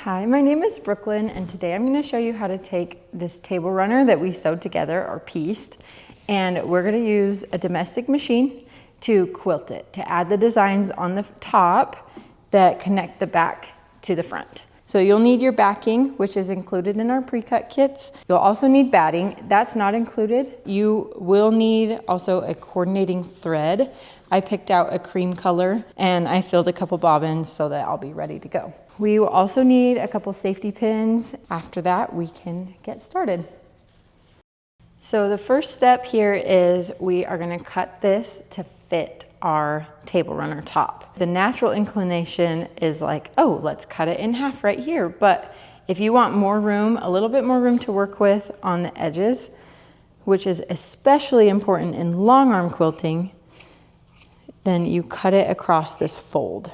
Hi, my name is Brooklyn, and today I'm going to show you how to take this table runner that we sewed together or pieced, and we're going to use a domestic machine to quilt it, to add the designs on the top that connect the back to the front. So you'll need your backing, which is included in our pre-cut kits. You'll also need batting. That's not included. You will need also a coordinating thread. I picked out a cream color and I filled a couple bobbins so that I'll be ready to go. We will also need a couple safety pins. After that, we can get started. So the first step here is we are going to cut this to fit our table runner top. The natural inclination is like, oh, let's cut it in half right here. But if you want more room, a little bit more room to work with on the edges, which is especially important in long arm quilting, then you cut it across this fold.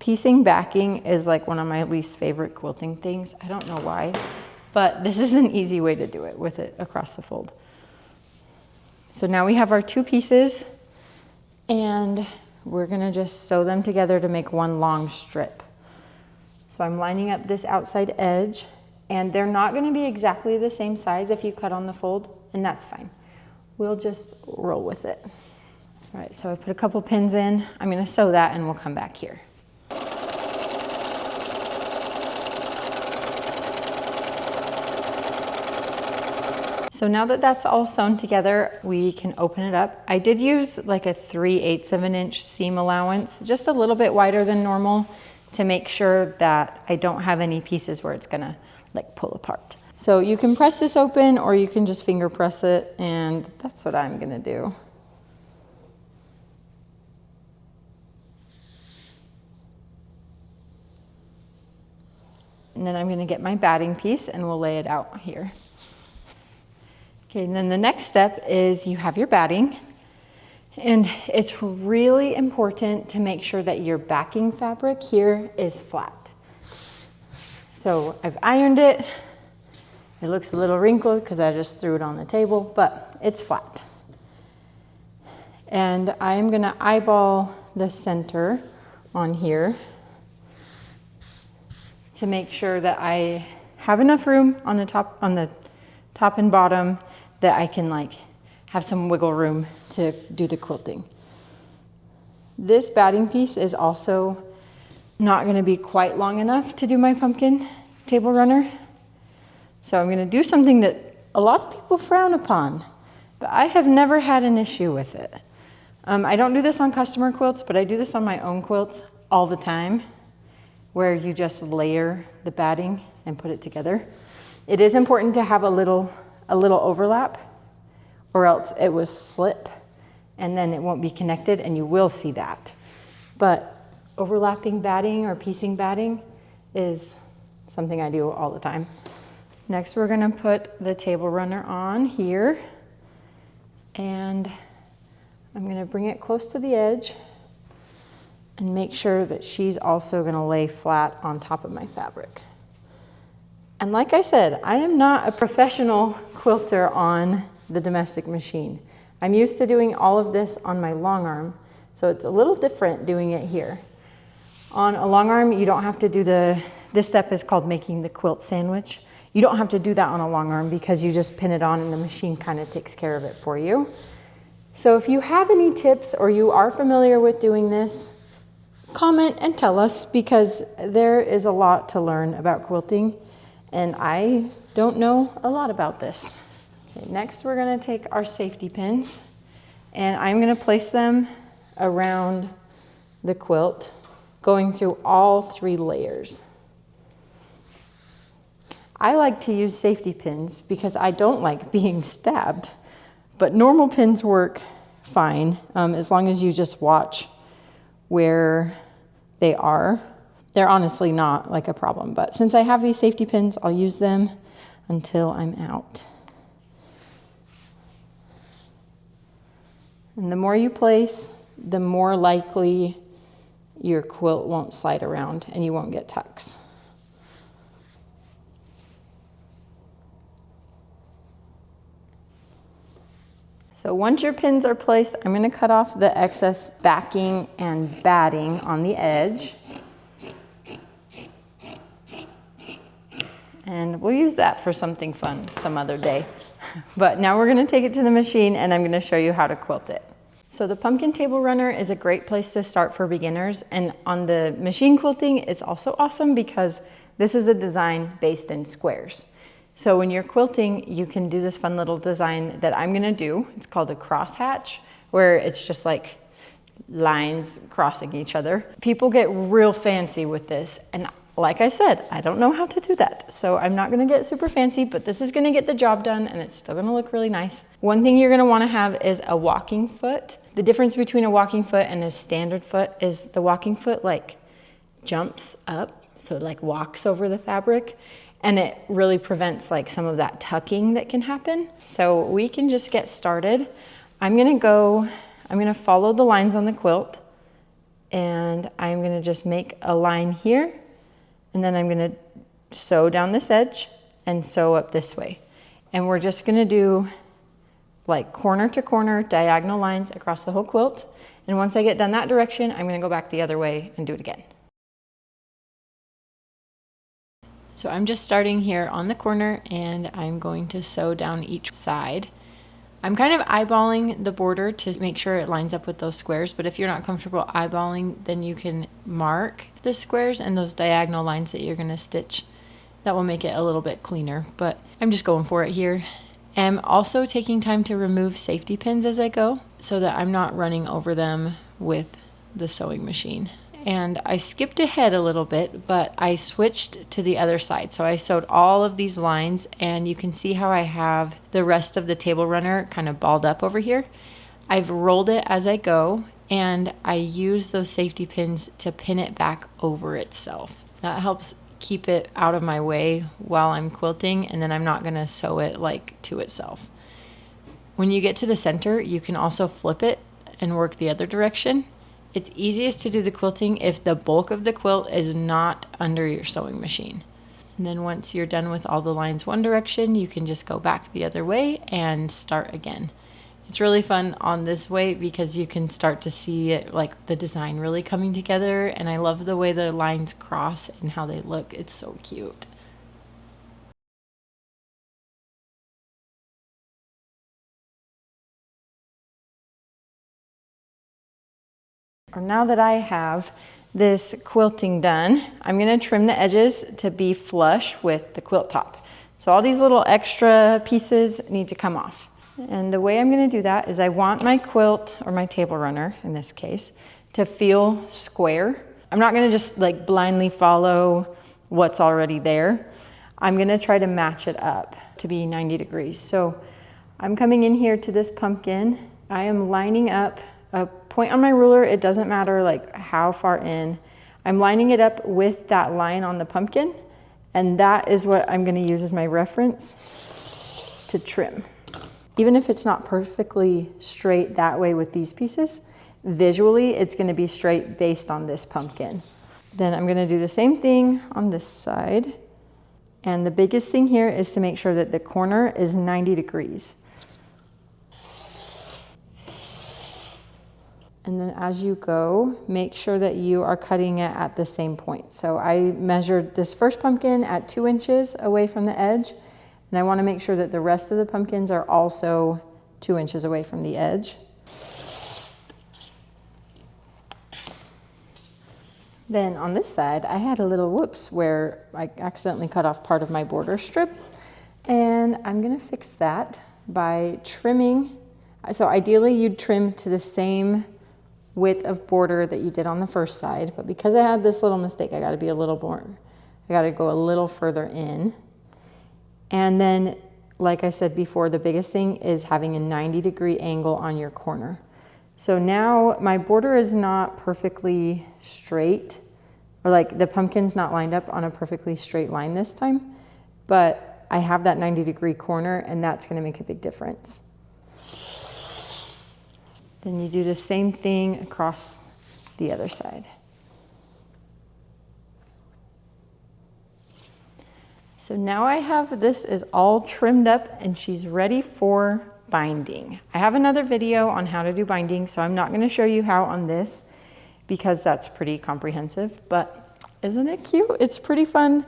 Piecing backing is like one of my least favorite quilting things. I don't know why, but this is an easy way to do it with it across the fold. So now we have our two pieces and we're gonna just sew them together to make one long strip. So I'm lining up this outside edge, and they're not gonna be exactly the same size if you cut on the fold, and that's fine. We'll just roll with it. All right, so I put a couple pins in. I'm gonna sew that and we'll come back here. So now that that's all sewn together, we can open it up. I did use like a 3/8 of an inch seam allowance, just a little bit wider than normal to make sure that I don't have any pieces where it's gonna like pull apart. So you can press this open or you can just finger press it, and that's what I'm gonna do. And then I'm gonna get my batting piece and we'll lay it out here. Okay, and then the next step is you have your batting, and it's really important to make sure that your backing fabric here is flat. So I've ironed it. It looks a little wrinkled because I just threw it on the table, but it's flat. And I'm gonna eyeball the center on here to make sure that I have enough room on the top and bottom that I can like have some wiggle room to do the quilting. This batting piece is also not gonna be quite long enough to do my pumpkin table runner. So I'm gonna do something that a lot of people frown upon, but I have never had an issue with it. I don't do this on customer quilts, but I do this on my own quilts all the time, where you just layer the batting and put it together. It is important to have a little overlap, or else it will slip and then it won't be connected and you will see that. But overlapping batting or piecing batting is something I do all the time. Next, we're gonna put the table runner on here, and I'm gonna bring it close to the edge and make sure that she's also gonna lay flat on top of my fabric. And like I said, I am not a professional quilter on the domestic machine. I'm used to doing all of this on my long arm, so it's a little different doing it here. On a long arm, you don't have to do this step is called making the quilt sandwich. You don't have to do that on a long arm because you just pin it on and the machine kind of takes care of it for you. So if you have any tips or you are familiar with doing this, comment and tell us, because there is a lot to learn about quilting. And I don't know a lot about this. Okay, next we're gonna take our safety pins and I'm gonna place them around the quilt, going through all 3 layers. I like to use safety pins because I don't like being stabbed, but normal pins work fine as long as you just watch where they are. They're honestly not like a problem, but since I have these safety pins, I'll use them until I'm out. And the more you place, the more likely your quilt won't slide around and you won't get tucks. So once your pins are placed, I'm gonna cut off the excess backing and batting on the edge. And we'll use that for something fun some other day. But now we're gonna take it to the machine and I'm gonna show you how to quilt it. So the pumpkin table runner is a great place to start for beginners. And on the machine quilting, it's also awesome because this is a design based in squares. So when you're quilting, you can do this fun little design that I'm gonna do. It's called a crosshatch, where it's just like lines crossing each other. People get real fancy with this. And like I said, I don't know how to do that. So I'm not gonna get super fancy, but this is gonna get the job done and it's still gonna look really nice. One thing you're gonna wanna have is a walking foot. The difference between a walking foot and a standard foot is the walking foot like jumps up, so it like walks over the fabric, and it really prevents like some of that tucking that can happen. So we can just get started. I'm gonna follow the lines on the quilt, and I'm gonna just make a line here, and then I'm gonna sew down this edge and sew up this way. And we're just gonna do like corner to corner diagonal lines across the whole quilt. And once I get done that direction, I'm gonna go back the other way and do it again. So I'm just starting here on the corner and I'm going to sew down each side. I'm kind of eyeballing the border to make sure it lines up with those squares, but if you're not comfortable eyeballing, then you can mark the squares and those diagonal lines that you're gonna stitch. That will make it a little bit cleaner, but I'm just going for it here. I'm also taking time to remove safety pins as I go so that I'm not running over them with the sewing machine. And I skipped ahead a little bit, but I switched to the other side. So I sewed all of these lines and you can see how I have the rest of the table runner kind of balled up over here. I've rolled it as I go and I use those safety pins to pin it back over itself. That helps keep it out of my way while I'm quilting, and then I'm not gonna sew it like to itself. When you get to the center, you can also flip it and work the other direction. It's easiest to do the quilting if the bulk of the quilt is not under your sewing machine. And then once you're done with all the lines one direction, you can just go back the other way and start again. It's really fun on this way because you can start to see it, like the design really coming together, and I love the way the lines cross and how they look. It's so cute. Now that I have this quilting done, I'm gonna trim the edges to be flush with the quilt top. So all these little extra pieces need to come off. And the way I'm gonna do that is I want my quilt, or my table runner in this case, to feel square. I'm not gonna just like blindly follow what's already there. I'm gonna try to match it up to be 90 degrees. So I'm coming in here to this pumpkin. I am lining up a point on my ruler. It doesn't matter like how far in. I'm lining it up with that line on the pumpkin, and that is what I'm gonna use as my reference to trim. Even if it's not perfectly straight that way with these pieces, visually it's gonna be straight based on this pumpkin. Then I'm gonna do the same thing on this side. And the biggest thing here is to make sure that the corner is 90 degrees. And then as you go, make sure that you are cutting it at the same point. So I measured this first pumpkin at 2 inches away from the edge, and I want to make sure that the rest of the pumpkins are also 2 inches away from the edge. Then on this side, I had a little whoops where I accidentally cut off part of my border strip, and I'm gonna fix that by trimming. So ideally you'd trim to the same width of border that you did on the first side, but because I had this little mistake, I gotta be a little more, I gotta go a little further in. And then, like I said before, the biggest thing is having a 90-degree angle on your corner. So now my border is not perfectly straight, or like the pumpkin's not lined up on a perfectly straight line this time, but I have that 90-degree corner, and that's gonna make a big difference. Then you do the same thing across the other side. So now I have this is all trimmed up and she's ready for binding. I have another video on how to do binding, so I'm not going to show you how on this because that's pretty comprehensive, but isn't it cute? It's pretty fun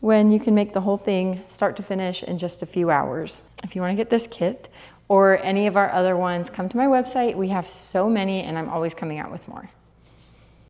when you can make the whole thing start to finish in just a few hours. If you want to get this kit or any of our other ones, come to my website. We have so many and I'm always coming out with more.